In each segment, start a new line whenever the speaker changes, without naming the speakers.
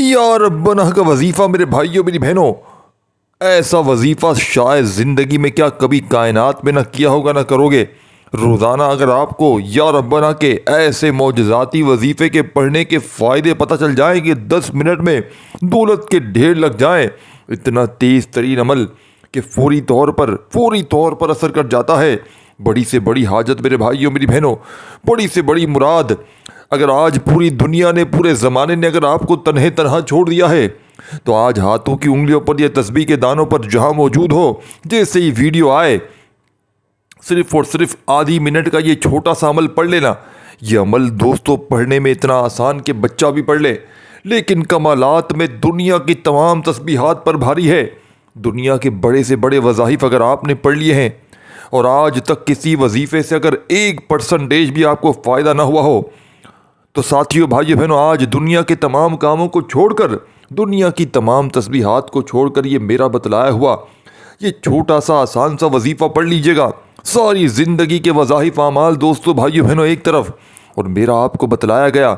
یا ربنا کا وظیفہ میرے بھائیوں میری بہنوں، ایسا وظیفہ شاید زندگی میں کیا کبھی کائنات میں نہ کیا ہوگا نہ کرو گے۔ روزانہ اگر آپ کو یا ربنا کے ایسے معجزاتی وظیفے کے پڑھنے کے فائدے پتہ چل جائیں کہ 10 منٹ میں دولت کے ڈھیر لگ جائیں، اتنا تیز ترین عمل کہ فوری طور پر اثر کر جاتا ہے۔ بڑی سے بڑی حاجت میرے بھائیوں میری بہنوں، بڑی سے بڑی مراد، اگر آج پوری دنیا نے پورے زمانے نے اگر آپ کو تنہا چھوڑ دیا ہے تو آج ہاتھوں کی انگلیوں پر یا تسبیح کے دانوں پر جہاں موجود ہو، جیسے ہی ویڈیو آئے صرف اور صرف آدھی منٹ کا یہ چھوٹا سا عمل پڑھ لینا۔ یہ عمل دوستوں پڑھنے میں اتنا آسان کہ بچہ بھی پڑھ لے، لیکن کمالات میں دنیا کی تمام تسبیحات پر بھاری ہے۔ دنیا کے بڑے سے بڑے وظائف اگر آپ نے پڑھ لیے ہیں اور آج تک کسی وظیفے سے اگر 1% بھی آپ کو فائدہ نہ ہوا ہو تو ساتھیوں بھائیو بہنوں، آج دنیا کے تمام کاموں کو چھوڑ کر، دنیا کی تمام تسبیحات کو چھوڑ کر یہ میرا بتلایا ہوا یہ چھوٹا سا آسان سا وظیفہ پڑھ لیجئے گا۔ ساری زندگی کے وظائف اعمال دوستو بھائیو بہنوں ایک طرف، اور میرا آپ کو بتلایا گیا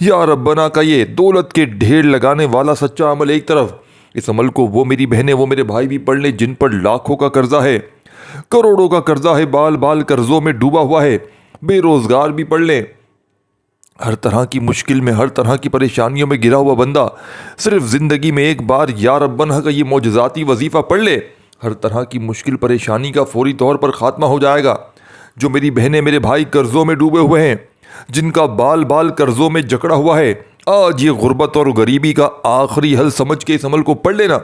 یا ربنا کا یہ دولت کے ڈھیر لگانے والا سچا عمل ایک طرف۔ اس عمل کو وہ میری بہنیں وہ میرے بھائی بھی پڑھ لیں جن پر لاکھوں کا قرضہ ہے، کروڑوں کا قرضہ ہے، بال بال قرضوں میں ڈوبا ہوا ہے، بے روزگار بھی پڑھ لیں، ہر طرح کی مشکل میں، ہر طرح کی پریشانیوں میں گرا ہوا بندہ صرف زندگی میں ایک بار یا ربنا کا یہ معجزاتی وظیفہ پڑھ لے، ہر طرح کی مشکل پریشانی کا فوری طور پر خاتمہ ہو جائے گا۔ جو میری بہنیں میرے بھائی قرضوں میں ڈوبے ہوئے ہیں، جن کا بال بال قرضوں میں جکڑا ہوا ہے، آج یہ غربت اور غریبی کا آخری حل سمجھ کے اس عمل کو پڑھ لینا۔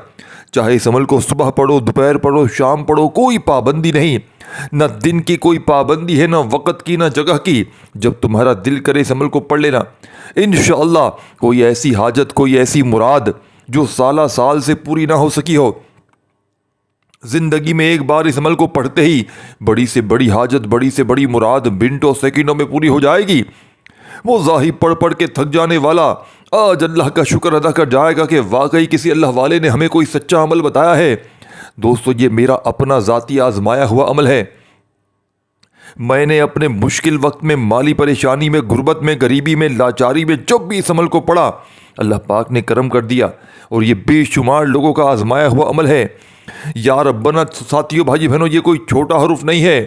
چاہے اس عمل کو صبح پڑھو، دوپہر پڑھو، شام پڑھو، کوئی پابندی نہیں، نہ دن کی کوئی پابندی ہے، نہ وقت کی، نہ جگہ کی۔ جب تمہارا دل کرے اس عمل کو پڑھ لینا، انشاءاللہ کوئی ایسی حاجت، کوئی ایسی مراد جو سالہ سال سے پوری نہ ہو سکی ہو، زندگی میں ایک بار اس عمل کو پڑھتے ہی بڑی سے بڑی حاجت، بڑی سے بڑی مراد منٹوں سیکنڈوں میں پوری ہو جائے گی۔ وہ ظاہر پڑھ پڑھ کے تھک جانے والا آج اللہ کا شکر ادا کر جائے گا کہ واقعی کسی اللہ والے نے ہمیں کوئی سچا عمل بتایا ہے۔ دوستو یہ میرا اپنا ذاتی آزمایا ہوا عمل ہے۔ میں نے اپنے مشکل وقت میں، مالی پریشانی میں، غربت میں، غریبی میں، لاچاری میں جب بھی اس عمل کو پڑھا، اللہ پاک نے کرم کر دیا، اور یہ بے شمار لوگوں کا آزمایا ہوا عمل ہے۔ یا ربنا ساتھیوں بھائی بہنوں، یہ کوئی چھوٹا حرف نہیں ہے۔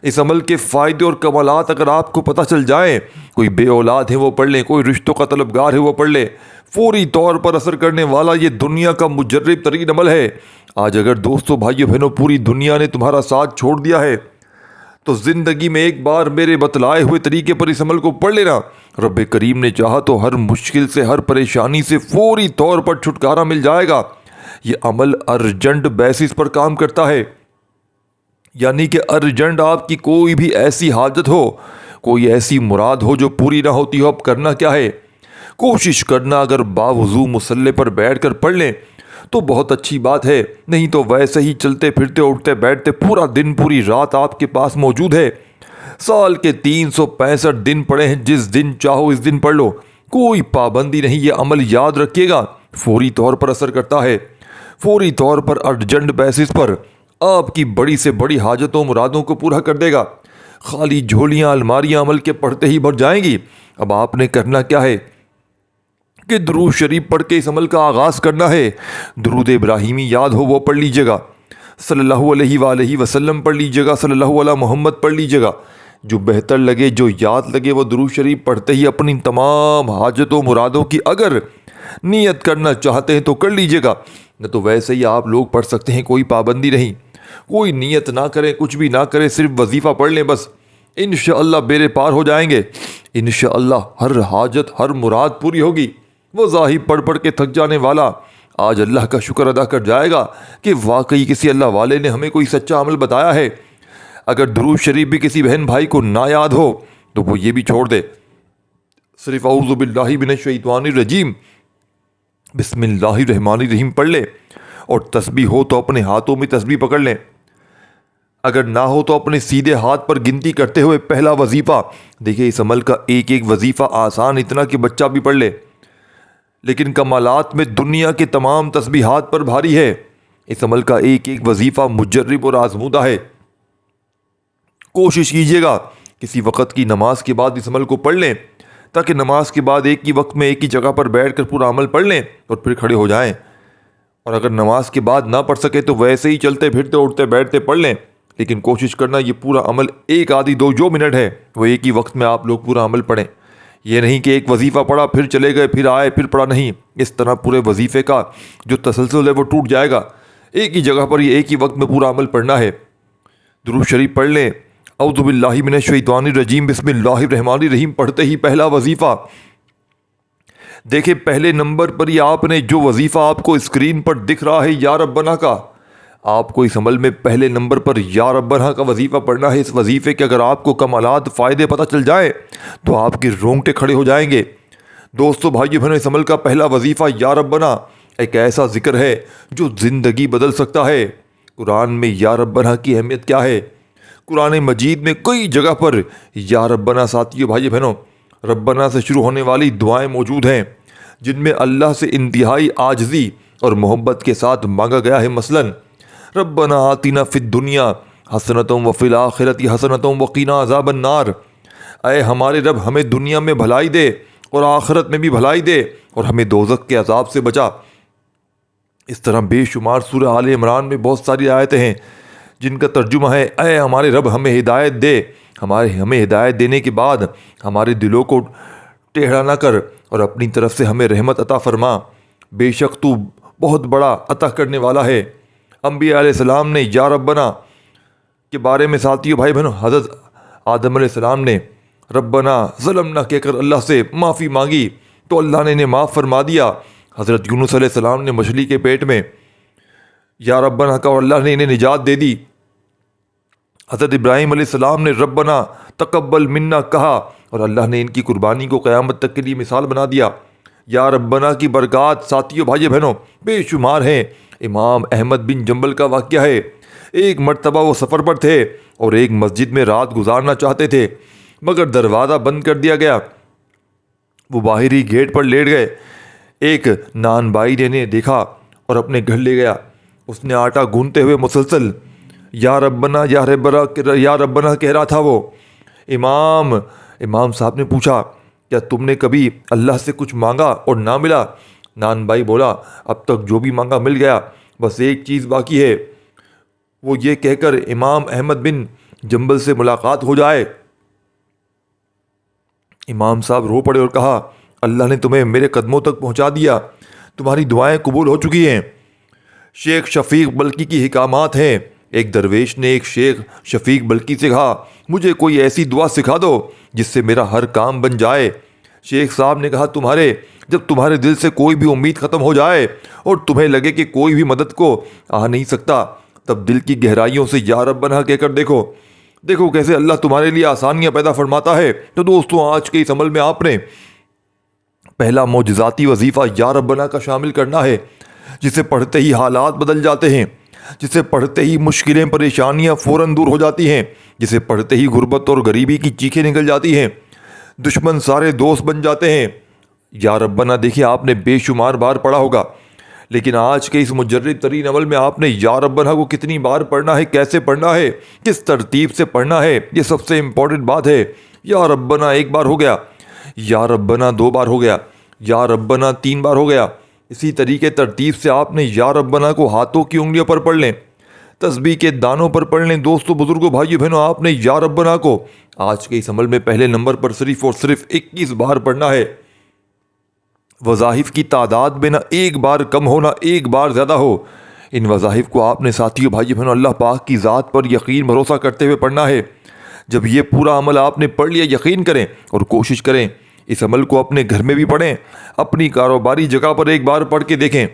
اس عمل کے فائدے اور کمالات اگر آپ کو پتہ چل جائیں، کوئی بے اولاد ہے وہ پڑھ لیں، کوئی رشتوں کا طلبگار ہے وہ پڑھ لے، فوری طور پر اثر کرنے والا یہ دنیا کا مجرب ترین عمل ہے۔ آج اگر دوستوں بھائیو بہنوں پوری دنیا نے تمہارا ساتھ چھوڑ دیا ہے تو زندگی میں ایک بار میرے بتلائے ہوئے طریقے پر اس عمل کو پڑھ لینا۔ رب کریم نے چاہا تو ہر مشکل سے، ہر پریشانی سے فوری طور پر چھٹکارا مل جائے گا۔ یہ عمل ارجنٹ بیسس پر کام کرتا ہے، یعنی کہ ارجنٹ آپ کی کوئی بھی ایسی حاجت ہو، کوئی ایسی مراد ہو جو پوری نہ ہوتی ہو، اب کرنا کیا ہے؟ کوشش کرنا اگر باوضو مصلی پر بیٹھ کر پڑھ لیں تو بہت اچھی بات ہے، نہیں تو ویسے ہی چلتے پھرتے اٹھتے بیٹھتے پورا دن پوری رات آپ کے پاس موجود ہے۔ سال کے 365 دن پڑھے ہیں، جس دن چاہو اس دن پڑھ لو، کوئی پابندی نہیں۔ یہ عمل یاد رکھیے گا فوری طور پر اثر کرتا ہے، فوری طور پر ارجنٹ بیسس پر آپ کی بڑی سے بڑی حاجتوں مرادوں کو پورا کر دے گا۔ خالی جھولیاں الماریاں عمل کے پڑھتے ہی بھر جائیں گی۔ اب آپ نے کرنا کیا ہے کہ درود شریف پڑھ کے اس عمل کا آغاز کرنا ہے۔ درود ابراہیمی یاد ہو وہ پڑھ لیجئے گا، صلی اللہ علیہ وآلہ وسلم پڑھ لیجئے گا، صلی اللہ علیہ محمد پڑھ لیجئے گا، جو بہتر لگے، جو یاد لگے، وہ درود شریف پڑھتے ہی اپنی تمام حاجتوں مرادوں کی اگر نیت کرنا چاہتے ہیں تو کر لیجئے گا، نہ تو ویسے ہی آپ لوگ پڑھ سکتے ہیں، کوئی پابندی نہیں۔ کوئی نیت نہ کرے، کچھ بھی نہ کرے، صرف وظیفہ پڑھ لیں بس، انشاءاللہ بیڑے پار ہو جائیں گے۔ انشاءاللہ ہر حاجت، ہر مراد پوری ہوگی۔ وہ ظاہر پڑھ پڑھ کے تھک جانے والا آج اللہ کا شکر ادا کر جائے گا کہ واقعی کسی اللہ والے نے ہمیں کوئی سچا عمل بتایا ہے۔ اگر درود شریف بھی کسی بہن بھائی کو نہ یاد ہو تو وہ یہ بھی چھوڑ دے، صرف اعوذ باللہ من الشیطان الرجیم، بسم اللہ الرحمن الرحیم پڑھ لے، اور تسبیح ہو تو اپنے ہاتھوں میں تسبیح پکڑ لیں، اگر نہ ہو تو اپنے سیدھے ہاتھ پر گنتی کرتے ہوئے پہلا وظیفہ۔ دیکھیں اس عمل کا ایک ایک وظیفہ آسان اتنا کہ بچہ بھی پڑھ لے، لیکن کمالات میں دنیا کے تمام تسبیحات پر بھاری ہے۔ اس عمل کا ایک ایک وظیفہ مجرب اور آزمودہ ہے۔ کوشش کیجئے گا کسی وقت کی نماز کے بعد اس عمل کو پڑھ لیں تاکہ نماز کے بعد ایک ہی وقت میں ایک ہی جگہ پر بیٹھ کر پورا عمل پڑھ لیں اور پھر کھڑے ہو جائیں، اور اگر نماز کے بعد نہ پڑھ سکے تو ویسے ہی چلتے پھرتے اٹھتے بیٹھتے پڑھ لیں، لیکن کوشش کرنا یہ پورا عمل ایک آدھی دو جو منٹ ہے وہ ایک ہی وقت میں آپ لوگ پورا عمل پڑھیں۔ یہ نہیں کہ ایک وظیفہ پڑھا پھر چلے گئے پھر آئے پھر پڑھا، نہیں، اس طرح پورے وظیفے کا جو تسلسل ہے وہ ٹوٹ جائے گا۔ ایک ہی جگہ پر یہ ایک ہی وقت میں پورا عمل پڑھنا ہے۔ درود شریف پڑھ لیں، اعوذ باللہ من الشیطان الرجیم بسم اللہ الرحمن الرحیم پڑھتے ہی پہلا وظیفہ۔ دیکھیں پہلے نمبر پر ہی آپ نے جو وظیفہ آپ کو اسکرین پر دکھ رہا ہے یا ربنا کا، آپ کو اس عمل میں پہلے نمبر پر یا ربنا کا وظیفہ پڑھنا ہے۔ اس وظیفے کے اگر آپ کو کمالات فائدے پتہ چل جائیں تو آپ کے رونگٹے کھڑے ہو جائیں گے۔ دوستو بھائیو بہنوں، اس عمل کا پہلا وظیفہ یا ربنا ایک ایسا ذکر ہے جو زندگی بدل سکتا ہے۔ قرآن میں یا ربنا کی اہمیت کیا ہے؟ قرآن مجید میں کئی جگہ پر یا ربنا ساتھیو بھائی بہنوں ربنا سے شروع ہونے والی دعائیں موجود ہیں جن میں اللہ سے انتہائی عاجزی اور محبت کے ساتھ مانگا گیا ہے۔ مثلاً ربنا آتنا فی الدنیا حسنۃ وفی الآخرۃ حسنۃ وقنا عذاب النار، اے ہمارے رب ہمیں دنیا میں بھلائی دے اور آخرت میں بھی بھلائی دے اور ہمیں دوزخ کے عذاب سے بچا۔ اس طرح بے شمار سورہ آل عمران میں بہت ساری آیتیں ہیں جن کا ترجمہ ہے اے ہمارے رب ہمیں ہدایت دے، ہمیں ہدایت دینے کے بعد ہمارے دلوں کو ٹیڑھا نہ کر اور اپنی طرف سے ہمیں رحمت عطا فرما، بے شک تو بہت بڑا عطا کرنے والا ہے۔ انبیاء علیہ السلام نے یا ربنا کے بارے میں ساتھیو بھائی بہنوں حضرت آدم علیہ السلام نے ربنا ظلمنا کہہ کر اللہ سے معافی مانگی تو اللہ نے انہیں معاف فرما دیا۔ حضرت یونس علیہ السلام نے مچھلی کے پیٹ میں یا ربنا کا اور اللہ نے انہیں نجات دے دی۔ حضرت ابراہیم علیہ السلام نے ربنا تقبل منا کہا اور اللہ نے ان کی قربانی کو قیامت تک کے لیے مثال بنا دیا۔ یا ربنا کی برکات ساتھیو بھائی بہنوں بے شمار ہیں۔ امام احمد بن جنبل کا واقعہ ہے، ایک مرتبہ وہ سفر پر تھے اور ایک مسجد میں رات گزارنا چاہتے تھے مگر دروازہ بند کر دیا گیا۔ وہ باہری گیٹ پر لیٹ گئے۔ ایک نان بائی نے انہیں دیکھا اور اپنے گھر لے گیا۔ اس نے آٹا گوندتے ہوئے مسلسل یا ربنا یا ربنا کہہ رہا تھا۔ وہ امام صاحب نے پوچھا کیا تم نے کبھی اللہ سے کچھ مانگا اور نہ ملا؟ نان بھائی بولا اب تک جو بھی مانگا مل گیا، بس ایک چیز باقی ہے، وہ یہ کہہ کر امام احمد بن جنبل سے ملاقات ہو جائے۔ امام صاحب رو پڑے اور کہا اللہ نے تمہیں میرے قدموں تک پہنچا دیا، تمہاری دعائیں قبول ہو چکی ہیں۔ شیخ شفیق بلخی کی حکامات ہیں۔ ایک درویش نے ایک شیخ شفیق بلخی سے کہا مجھے کوئی ایسی دعا سکھا دو جس سے میرا ہر کام بن جائے۔ شیخ صاحب نے کہا جب تمہارے دل سے کوئی بھی امید ختم ہو جائے اور تمہیں لگے کہ کوئی بھی مدد کو آ نہیں سکتا، تب دل کی گہرائیوں سے یا ربنا کہہ کر دیکھو کیسے اللہ تمہارے لیے آسانیاں پیدا فرماتا ہے۔ تو دوستوں آج کے اس عمل میں آپ نے پہلا معجزاتی وظیفہ یا ربنا کا شامل کرنا ہے، جسے پڑھتے ہی حالات بدل جاتے ہیں، جسے پڑھتے ہی مشکلیں پریشانیاں فوراً دور ہو جاتی ہیں، جسے پڑھتے ہی غربت اور غریبی کی چیخیں نکل جاتی ہیں، دشمن سارے دوست بن جاتے ہیں۔ یا ربنا دیکھیں آپ نے بے شمار بار پڑھا ہوگا، لیکن آج کے اس مجرد ترین عمل میں آپ نے یا ربنا کو کتنی بار پڑھنا ہے، کیسے پڑھنا ہے، کس ترتیب سے پڑھنا ہے، یہ سب سے امپورٹنٹ بات ہے۔ یا ربنا ایک بار ہو گیا، یا ربنا دو بار ہو گیا، یا ربنا تین بار ہو گیا۔ اسی طریقے ترتیب سے آپ نے یا ربنا کو ہاتھوں کی انگلیوں پر پڑھ لیں، تسبیح کے دانوں پر پڑھ لیں۔ دوستو بزرگوں بھائیو بہنوں آپ نے یا ربنا کو آج کے اس عمل میں پہلے نمبر پر صرف اور صرف 21 بار پڑھنا ہے۔ وظائف کی تعداد میں نہ ایک بار کم ہو نہ ایک بار زیادہ ہو۔ ان وظائف کو آپ نے ساتھیو بھائیو بہنوں اللہ پاک کی ذات پر یقین بھروسہ کرتے ہوئے پڑھنا ہے۔ جب یہ پورا عمل آپ نے پڑھ لیا، یقین کریں اور کوشش کریں اس عمل کو اپنے گھر میں بھی پڑھیں، اپنی کاروباری جگہ پر ایک بار پڑھ کے دیکھیں۔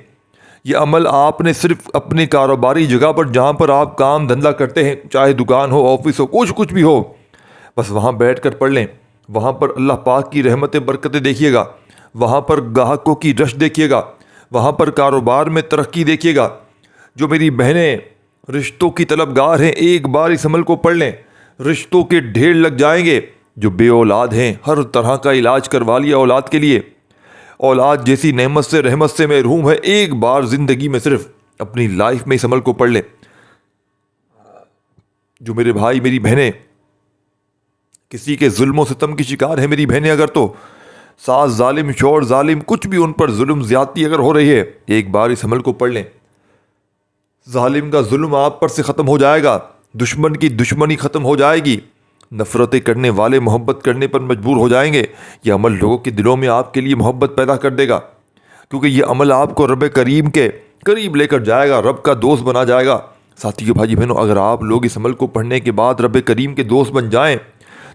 یہ عمل آپ نے صرف اپنی کاروباری جگہ پر جہاں پر آپ کام دھندہ کرتے ہیں، چاہے دکان ہو، آفس ہو، کچھ بھی ہو، بس وہاں بیٹھ کر پڑھ لیں۔ وہاں پر اللہ پاک کی رحمتیں برکتیں دیکھیے گا، وہاں پر گاہکوں کی رش دیکھیے گا، وہاں پر کاروبار میں ترقی دیکھیے گا۔ جو میری بہنیں رشتوں کی طلبگار ہیں ایک بار اس عمل کو پڑھ لیں، رشتوں کے ڈھیر لگ جائیں گے۔ جو بے اولاد ہیں ہر طرح کا علاج کروا لیا اولاد کے لیے، اولاد جیسی نعمت سے رحمت سے محروم ہے، ایک بار زندگی میں صرف اپنی لائف میں اس عمل کو پڑھ لیں۔ جو میرے بھائی میری بہنیں کسی کے ظلم و ستم کی شکار ہیں، میری بہنیں اگر تو ساس ظالم، شوہر ظالم، کچھ بھی ان پر ظلم زیادتی اگر ہو رہی ہے، ایک بار اس عمل کو پڑھ لیں، ظالم کا ظلم آپ پر سے ختم ہو جائے گا، دشمن کی دشمنی ختم ہو جائے گی، نفرتیں کرنے والے محبت کرنے پر مجبور ہو جائیں گے۔ یہ عمل لوگوں کے دلوں میں آپ کے لیے محبت پیدا کر دے گا، کیونکہ یہ عمل آپ کو رب کریم کے قریب لے کر جائے گا، رب کا دوست بنا جائے گا۔ ساتھیو، بھائی بہنوں، اگر آپ لوگ اس عمل کو پڑھنے کے بعد رب کریم کے دوست بن جائیں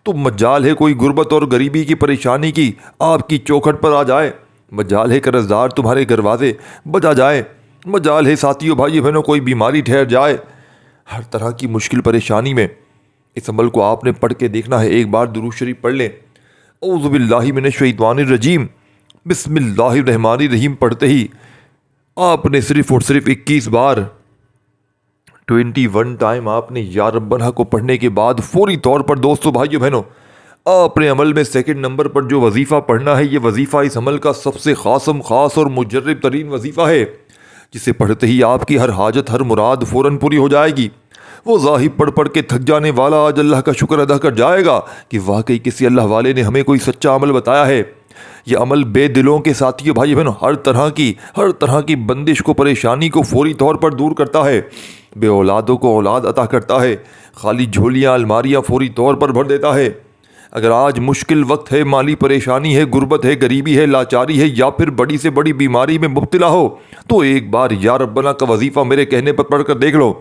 تو مجال ہے کوئی غربت اور غریبی کی پریشانی کی آپ کی چوکھٹ پر آ جائے، مجال ہے قرض دار تمہارے دروازے بجا جائے، مجال ہے ساتھیو بھائی بہنوں کوئی بیماری ٹھہر جائے، ہر طرح کی مشکل پریشانی میں اس عمل کو آپ نے پڑھ کے دیکھنا ہے۔ ایک بار درود شریف پڑھ لیں، اعوذ باللہ من الشیطان الرجیم، بسم اللہ الرحمن الرحیم پڑھتے ہی آپ نے صرف اور صرف 21 بار 21 ٹائم آپ نے یا ربنا کو پڑھنے کے بعد فوری طور پر دوستو بھائیو بہنوں آپ نے عمل میں سیکنڈ نمبر پر جو وظیفہ پڑھنا ہے، یہ وظیفہ اس عمل کا سب سے خاص اور مجرب ترین وظیفہ ہے، جسے پڑھتے ہی آپ کی ہر حاجت، ہر مراد فوراً پوری ہو جائے گی۔ وہ ظاہر پڑھ کے تھک جانے والا آج اللہ کا شکر ادا کر جائے گا کہ واقعی کسی اللہ والے نے ہمیں کوئی سچا عمل بتایا ہے۔ یہ عمل بے دلوں کے ساتھیوں بھائی بہنوں ہر طرح کی بندش کو، پریشانی کو فوری طور پر دور کرتا ہے، بے اولادوں کو اولاد عطا کرتا ہے، خالی جھولیاں الماریاں فوری طور پر بھر دیتا ہے۔ اگر آج مشکل وقت ہے، مالی پریشانی ہے، غربت ہے، غریبی ہے، لاچاری ہے، یا پھر بڑی سے بڑی بیماری میں مبتلا ہو، تو ایک بار یا ربنا کا وظیفہ میرے کہنے پر پڑھ کر دیکھ لو۔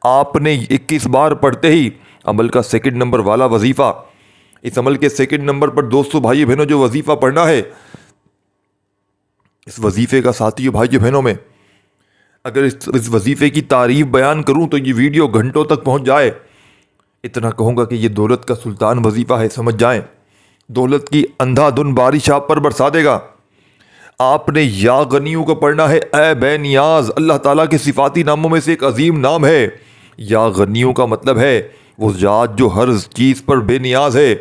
آپ نے 21 بار پڑھتے ہی عمل کا سیکنڈ نمبر والا وظیفہ، اس عمل کے سیکنڈ نمبر پر دوستو بھائی بہنوں جو وظیفہ پڑھنا ہے، اس وظیفے کا ساتھیوں بھائی بہنوں میں اگر اس وظیفے کی تعریف بیان کروں تو یہ ویڈیو گھنٹوں تک پہنچ جائے۔ اتنا کہوں گا کہ یہ دولت کا سلطان وظیفہ ہے، سمجھ جائیں، دولت کی اندھا دھن بارش آپ پر برسا دے گا۔ آپ نے یا غنیوں کو پڑھنا ہے، اے بے نیاز، اللہ تعالیٰ کے صفاتی ناموں میں سے ایک عظیم نام ہے۔ یا غنیوں کا مطلب ہے وہ ذات جو ہر چیز پر بے نیاز ہے،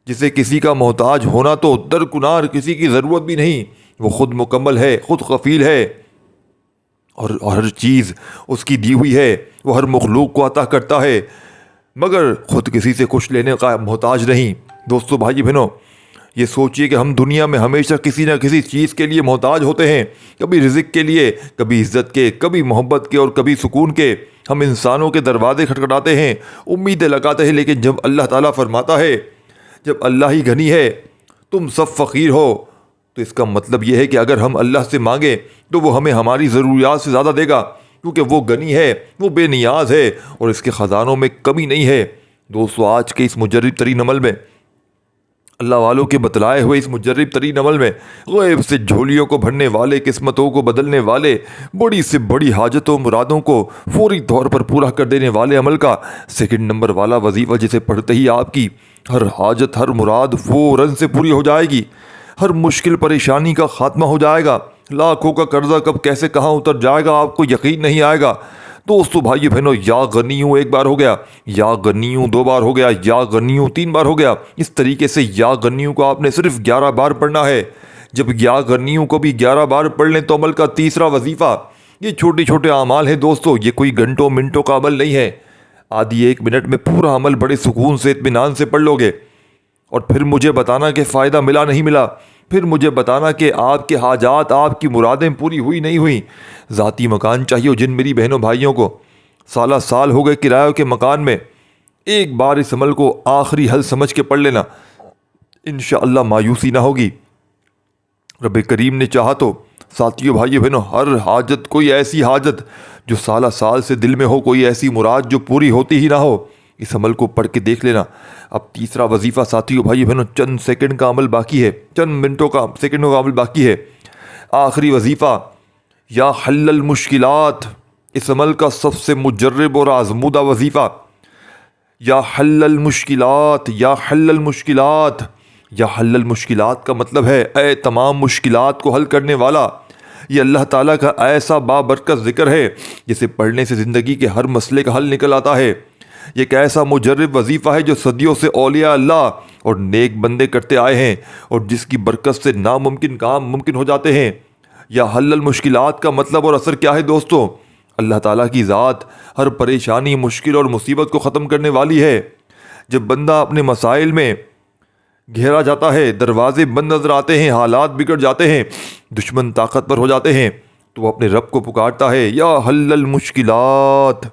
جسے کسی کا محتاج ہونا تو درکنار، کسی کی ضرورت بھی نہیں، وہ خود مکمل ہے، خود کفیل ہے، اور ہر چیز اس کی دی ہوئی ہے، وہ ہر مخلوق کو عطا کرتا ہے، مگر خود کسی سے کچھ لینے کا محتاج نہیں۔ دوستو بھائی بہنوں، یہ سوچئے کہ ہم دنیا میں ہمیشہ کسی نہ کسی چیز کے لیے محتاج ہوتے ہیں، کبھی رزق کے لیے، کبھی عزت کے، کبھی محبت کے، اور کبھی سکون کے۔ ہم انسانوں کے دروازے کھٹکھٹاتے ہیں، امیدیں لگاتے ہیں، لیکن جب اللہ تعالیٰ فرماتا ہے، جب اللہ ہی غنی ہے تم سب فقیر ہو، تو اس کا مطلب یہ ہے کہ اگر ہم اللہ سے مانگیں تو وہ ہمیں ہماری ضروریات سے زیادہ دے گا، کیونکہ وہ غنی ہے، وہ بے نیاز ہے، اور اس کے خزانوں میں کمی نہیں ہے۔ دوستو، آج کے اس مجرب ترین عمل میں، اللہ والوں کے بتلائے ہوئے اس مجرب ترین عمل میں، غیب سے جھولیوں کو بھرنے والے، قسمتوں کو بدلنے والے، بڑی سے بڑی حاجتوں مرادوں کو فوری طور پر پورا کر دینے والے عمل کا سیکنڈ نمبر والا وظیفہ، جسے پڑھتے ہی آپ کی ہر حاجت، ہر مراد فوراً سے پوری ہو جائے گی، ہر مشکل پریشانی کا خاتمہ ہو جائے گا، لاکھوں کا قرضہ کب کیسے کہاں اتر جائے گا آپ کو یقین نہیں آئے گا۔ دوستو بھائی بہنوں، یا غنیوں ایک بار ہو گیا، یا غنیوں 2 بار ہو گیا، یا غنیوں 3 بار ہو گیا۔ اس طریقے سے یا غنیوں کو آپ نے صرف 11 بار پڑھنا ہے۔ جب یا غنیوں کو بھی 11 بار پڑھ لیں تو عمل کا تیسرا وظیفہ، یہ چھوٹے چھوٹے اعمال ہیں دوستو، یہ کوئی گھنٹوں منٹوں کا عمل نہیں ہے، آدھی 1 منٹ میں پورا عمل بڑے سکون سے، اطمینان سے پڑھ لو گے، اور پھر مجھے بتانا کہ فائدہ ملا نہیں ملا، پھر مجھے بتانا کہ آپ کے حاجات، آپ کی مرادیں پوری ہوئی نہیں ہوئیں۔ ذاتی مکان چاہیے جن میری بہنوں بھائیوں کو سالہ سال ہو گئے کرایوں کے مکان میں، ایک بار اس عمل کو آخری حل سمجھ کے پڑھ لینا، انشاءاللہ مایوسی نہ ہوگی۔ رب کریم نے چاہا تو ساتھیوں بھائیوں بہنوں ہر حاجت، کوئی ایسی حاجت جو سالہ سال سے دل میں ہو، کوئی ایسی مراد جو پوری ہوتی ہی نہ ہو، اس عمل کو پڑھ کے دیکھ لینا۔ اب تیسرا وظیفہ ساتھیوں بھائی بہنوں چند سیکنڈ کا عمل باقی ہے، چند منٹوں کا، سیکنڈوں کا عمل باقی ہے۔ آخری وظیفہ یا حل المشکلات، اس عمل کا سب سے مجرب اور آزمودہ وظیفہ، یا حل المشکلات، یا حل المشکلات۔ یا حل المشکلات کا مطلب ہے اے تمام مشکلات کو حل کرنے والا۔ یہ اللہ تعالیٰ کا ایسا بابرکت ذکر ہے جسے پڑھنے سے زندگی کے ہر مسئلے کا حل نکل آتا ہے۔ یہ ایک ایسا مجرب وظیفہ ہے جو صدیوں سے اولیاء اللہ اور نیک بندے کرتے آئے ہیں، اور جس کی برکت سے ناممکن کام ممکن ہو جاتے ہیں۔ یا حل المشکلات کا مطلب اور اثر کیا ہے دوستو؟ اللہ تعالیٰ کی ذات ہر پریشانی، مشکل اور مصیبت کو ختم کرنے والی ہے۔ جب بندہ اپنے مسائل میں گھیرا جاتا ہے، دروازے بند نظر آتے ہیں، حالات بگڑ جاتے ہیں، دشمن طاقتور ہو جاتے ہیں، تو وہ اپنے رب کو پکارتا ہے، یا حل المشکلات۔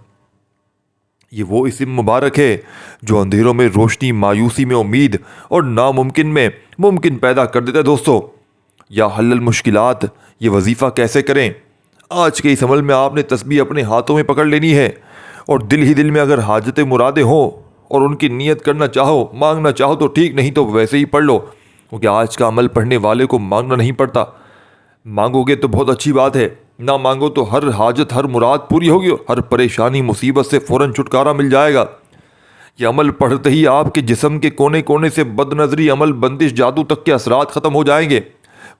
یہ وہ اسم مبارک ہے جو اندھیروں میں روشنی، مایوسی میں امید اور ناممکن میں ممکن پیدا کر دیتا ہے۔ دوستو، یا حل المشکلات یہ وظیفہ کیسے کریں؟ آج کے اس عمل میں آپ نے تسبیح اپنے ہاتھوں میں پکڑ لینی ہے، اور دل ہی دل میں اگر حاجت مرادیں ہوں اور ان کی نیت کرنا چاہو، مانگنا چاہو تو ٹھیک، نہیں تو ویسے ہی پڑھ لو، کیونکہ آج کا عمل پڑھنے والے کو مانگنا نہیں پڑتا۔ مانگو گے تو بہت اچھی بات ہے، نہ مانگو تو ہر حاجت، ہر مراد پوری ہوگی، اور ہر پریشانی، مصیبت سے فوراً چھٹکارا مل جائے گا۔ یہ عمل پڑھتے ہی آپ کے جسم کے کونے کونے سے بد نظری، عمل، بندش، جادو تک کے اثرات ختم ہو جائیں گے۔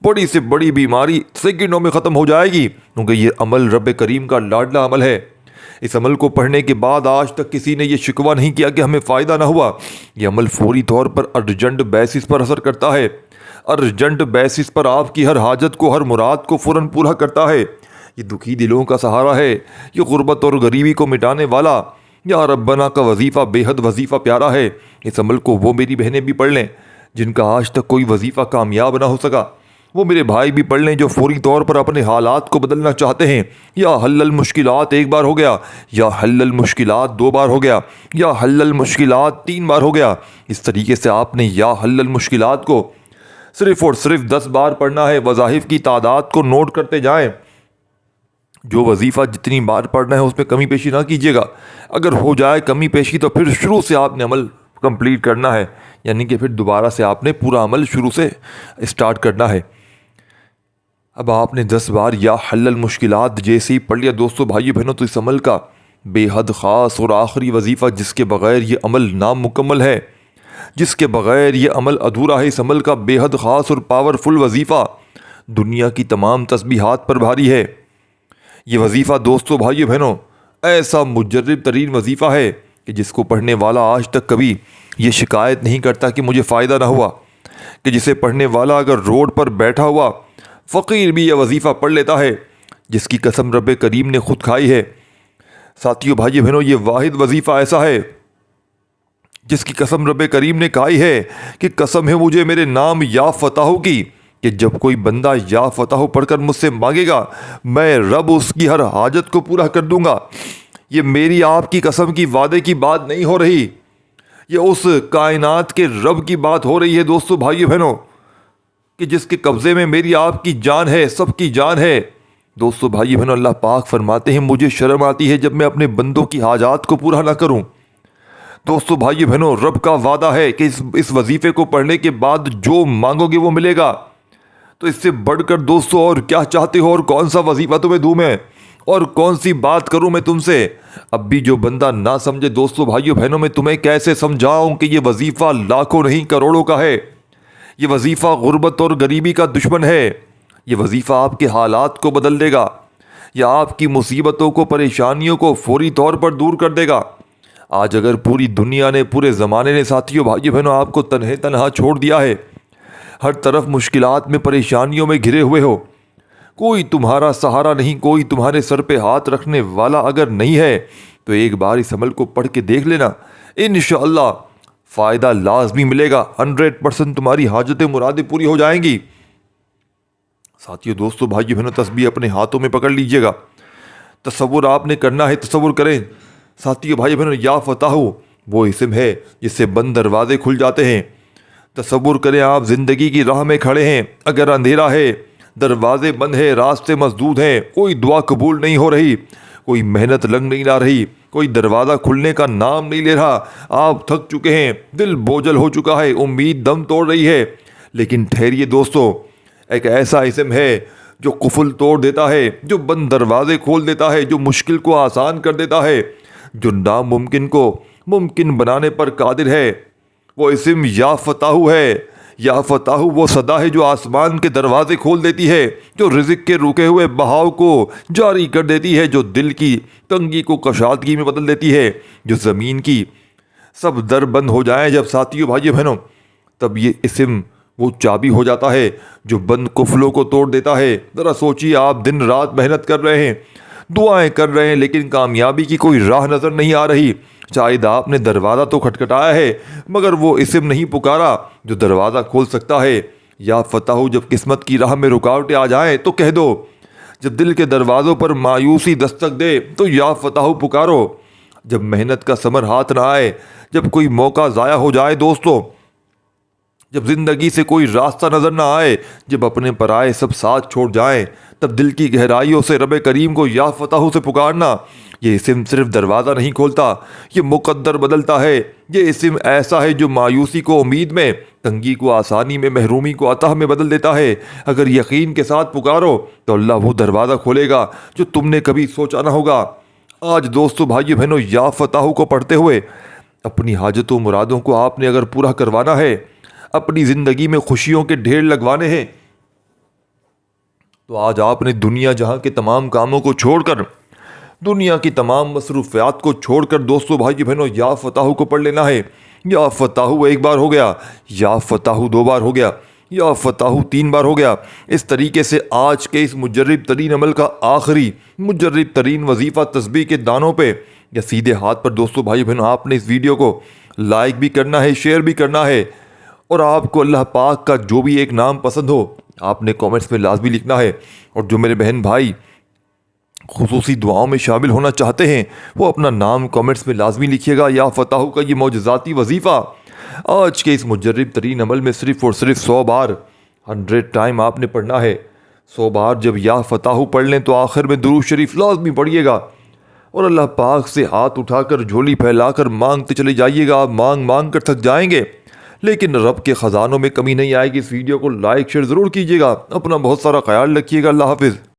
بڑی سے بڑی بیماری سیکنڈوں میں ختم ہو جائے گی، کیونکہ یہ عمل رب کریم کا لاڈلا عمل ہے۔ اس عمل کو پڑھنے کے بعد آج تک کسی نے یہ شکوہ نہیں کیا کہ ہمیں فائدہ نہ ہوا۔ یہ عمل فوری طور پر ارجنٹ بیسس پر اثر کرتا ہے، ارجنٹ بیسس پر آپ کی ہر حاجت کو، ہر مراد کو فوراً پورا کرتا ہے۔ یہ دکھی دلوں کا سہارا ہے، یہ غربت اور غریبی کو مٹانے والا یا ربنا کا وظیفہ بے حد وظیفہ پیارا ہے۔ اس عمل کو وہ میری بہنیں بھی پڑھ لیں جن کا آج تک کوئی وظیفہ کامیاب نہ ہو سکا، وہ میرے بھائی بھی پڑھ لیں جو فوری طور پر اپنے حالات کو بدلنا چاہتے ہیں۔ یا حل المشکلات ایک بار ہو گیا، یا حل المشکلات دو بار ہو گیا، یا حل المشکلات تین بار ہو گیا۔ اس طریقے سے آپ نے یا حل المشکلات کو صرف اور صرف 10 بار پڑھنا ہے۔ وظائف کی تعداد کو نوٹ کرتے جائیں، جو وظیفہ جتنی بار پڑھنا ہے اس میں کمی پیشی نہ کیجیے گا۔ اگر ہو جائے کمی پیشی تو پھر شروع سے آپ نے عمل کمپلیٹ کرنا ہے، یعنی کہ پھر دوبارہ سے آپ نے پورا عمل شروع سے اسٹارٹ کرنا ہے۔ اب آپ نے 10 بار یا حل المشکلات جیسے ہی پڑھ لیا دوستو، بھائیو بہنوں، تو اس عمل کا بے حد خاص اور آخری وظیفہ جس کے بغیر یہ عمل نامکمل ہے، جس کے بغیر یہ عمل ادھورا ہے، اس عمل کا بے حد خاص اور پاورفل وظیفہ دنیا کی تمام تسبیحات پر بھاری ہے۔ یہ وظیفہ دوستو، بھائیو بہنوں، ایسا مجرب ترین وظیفہ ہے کہ جس کو پڑھنے والا آج تک کبھی یہ شکایت نہیں کرتا کہ مجھے فائدہ نہ ہوا، کہ جسے پڑھنے والا اگر روڈ پر بیٹھا ہوا فقیر بھی یہ وظیفہ پڑھ لیتا ہے، جس کی قسم رب کریم نے خود کھائی ہے۔ ساتھیو، بھائیو بہنوں، یہ واحد وظیفہ ایسا ہے جس کی قسم رب کریم نے کھائی ہے کہ قسم ہے مجھے میرے نام یا فتح کی، کہ جب کوئی بندہ یا فتح پڑھ کر مجھ سے مانگے گا، میں رب اس کی ہر حاجت کو پورا کر دوں گا۔ یہ میری آپ کی قسم کی وعدے کی بات نہیں ہو رہی، یہ اس کائنات کے رب کی بات ہو رہی ہے دوستو، بھائیو بہنوں، کہ جس کے قبضے میں میری آپ کی جان ہے، سب کی جان ہے۔ دوستو، بھائیو بہنوں، اللہ پاک فرماتے ہیں مجھے شرم آتی ہے جب میں اپنے بندوں کی حاجات کو پورا نہ کروں۔ دوستو، بھائیو بہنوں، رب کا وعدہ ہے کہ اس وظیفے کو پڑھنے کے بعد جو مانگو گے وہ ملے گا۔ تو اس سے بڑھ کر دوستو اور کیا چاہتے ہو، اور کون سا وظیفہ تمہیں دوں میں، اور کون سی بات کروں میں تم سے؟ اب بھی جو بندہ نہ سمجھے دوستو، بھائیو بہنوں، میں تمہیں کیسے سمجھاؤں کہ یہ وظیفہ لاکھوں نہیں کروڑوں کا ہے۔ یہ وظیفہ غربت اور غریبی کا دشمن ہے۔ یہ وظیفہ آپ کے حالات کو بدل دے گا، یا آپ کی مصیبتوں کو، پریشانیوں کو فوری طور پر دور کر دے گا۔ آج اگر پوری دنیا نے، پورے زمانے نے ساتھیوں، بھائیو بہنوں، آپ کو تنہا چھوڑ دیا ہے، ہر طرف مشکلات میں، پریشانیوں میں گھرے ہوئے ہو، کوئی تمہارا سہارا نہیں، کوئی تمہارے سر پہ ہاتھ رکھنے والا اگر نہیں ہے، تو ایک بار اس عمل کو پڑھ کے دیکھ لینا، انشاءاللہ فائدہ لازمی ملے گا۔ 100% تمہاری حاجتیں، مرادیں پوری ہو جائیں گی۔ ساتھیو، دوستو، بھائیو بہنوں، تسبیح اپنے ہاتھوں میں پکڑ لیجئے گا۔ تصور آپ نے کرنا ہے، تصور کریں ساتھیو، بھائیو بہنوں، یا فتح وہ اسم ہے جس سے بند دروازے کھل جاتے ہیں۔ تصور کریں آپ زندگی کی راہ میں کھڑے ہیں، اگر اندھیرا ہے، دروازے بند ہیں، راستے مسدود ہیں، کوئی دعا قبول نہیں ہو رہی، کوئی محنت لگ نہیں لا رہی، کوئی دروازہ کھلنے کا نام نہیں لے رہا، آپ تھک چکے ہیں، دل بوجھل ہو چکا ہے، امید دم توڑ رہی ہے، لیکن ٹھہریے دوستو، ایک ایسا اسم ہے جو قفل توڑ دیتا ہے، جو بند دروازے کھول دیتا ہے، جو مشکل کو آسان کر دیتا ہے، جو ناممکن کو ممکن بنانے پر قادر ہے۔ وہ اسم یا فتح ہے۔ یا فتح وہ صدا ہے جو آسمان کے دروازے کھول دیتی ہے، جو رزق کے رکے ہوئے بہاؤ کو جاری کر دیتی ہے، جو دل کی تنگی کو کشادگی میں بدل دیتی ہے، جو زمین کی سب در بند ہو جائیں جب ساتھیوں، بھائیو بہنوں، تب یہ اسم وہ چابی ہو جاتا ہے جو بند قفلوں کو توڑ دیتا ہے۔ ذرا سوچیے، آپ دن رات محنت کر رہے ہیں، دعائیں کر رہے ہیں، لیکن کامیابی کی کوئی راہ نظر نہیں آ رہی، شاید آپ نے دروازہ تو کھٹکھٹایا ہے مگر وہ اسم نہیں پکارا جو دروازہ کھول سکتا ہے۔ یا فتح، جب قسمت کی راہ میں رکاوٹیں آ جائیں تو کہہ دو، جب دل کے دروازوں پر مایوسی دستک دے تو یا فتح پکارو، جب محنت کا ثمر ہاتھ نہ آئے، جب کوئی موقع ضائع ہو جائے دوستو، جب زندگی سے کوئی راستہ نظر نہ آئے، جب اپنے پرائے سب ساتھ چھوڑ جائیں، تب دل کی گہرائیوں سے رب کریم کو یا فتح سے پکارنا۔ یہ اسم صرف دروازہ نہیں کھولتا، یہ مقدر بدلتا ہے۔ یہ اسم ایسا ہے جو مایوسی کو امید میں، تنگی کو آسانی میں، محرومی کو عطا میں بدل دیتا ہے۔ اگر یقین کے ساتھ پکارو تو اللہ وہ دروازہ کھولے گا جو تم نے کبھی سوچا نہ ہوگا۔ آج دوستو، بھائیو بہنوں، یا فتح کو پڑھتے ہوئے اپنی حاجتوں مرادوں کو آپ نے اگر پورا کروانا ہے، اپنی زندگی میں خوشیوں کے ڈھیر لگوانے ہیں، تو آج آپ نے دنیا جہاں کے تمام کاموں کو چھوڑ کر، دنیا کی تمام مصروفیات کو چھوڑ کر دوستو، بھائی بہنوں، یا فتح کو پڑھ لینا ہے۔ یا فتح ایک بار ہو گیا، یا فتح دو بار ہو گیا، یا فتح تین بار ہو گیا۔ اس طریقے سے آج کے اس مجرب ترین عمل کا آخری مجرب ترین وظیفہ تسبیح کے دانوں پہ یا سیدھے ہاتھ پر دوستو، بھائی بہنوں، آپ نے اس ویڈیو کو لائک بھی کرنا ہے، شیئر بھی کرنا ہے، اور آپ کو اللہ پاک کا جو بھی ایک نام پسند ہو آپ نے کامنٹس میں لازمی لکھنا ہے۔ اور جو میرے بہن بھائی خصوصی دعاؤں میں شامل ہونا چاہتے ہیں وہ اپنا نام کامنٹس میں لازمی لکھیے گا۔ یا فتح کا یہ معجزاتی وظیفہ آج کے اس مجرب ترین عمل میں صرف اور صرف 100 بار 100 ٹائم آپ نے پڑھنا ہے۔ 100 بار جب یا فتح پڑھ لیں تو آخر میں درود شریف لازمی پڑھیے گا، اور اللہ پاک سے ہاتھ اٹھا کر جھولی پھیلا کر مانگتے چلے جائیے گا۔ آپ مانگ مانگ کر تھک جائیں گے لیکن رب کے خزانوں میں کمی نہیں آئے گی۔ اس ویڈیو کو لائک شیئر ضرور کیجیے گا۔ اپنا بہت سارا خیال رکھیے گا۔ اللہ حافظ۔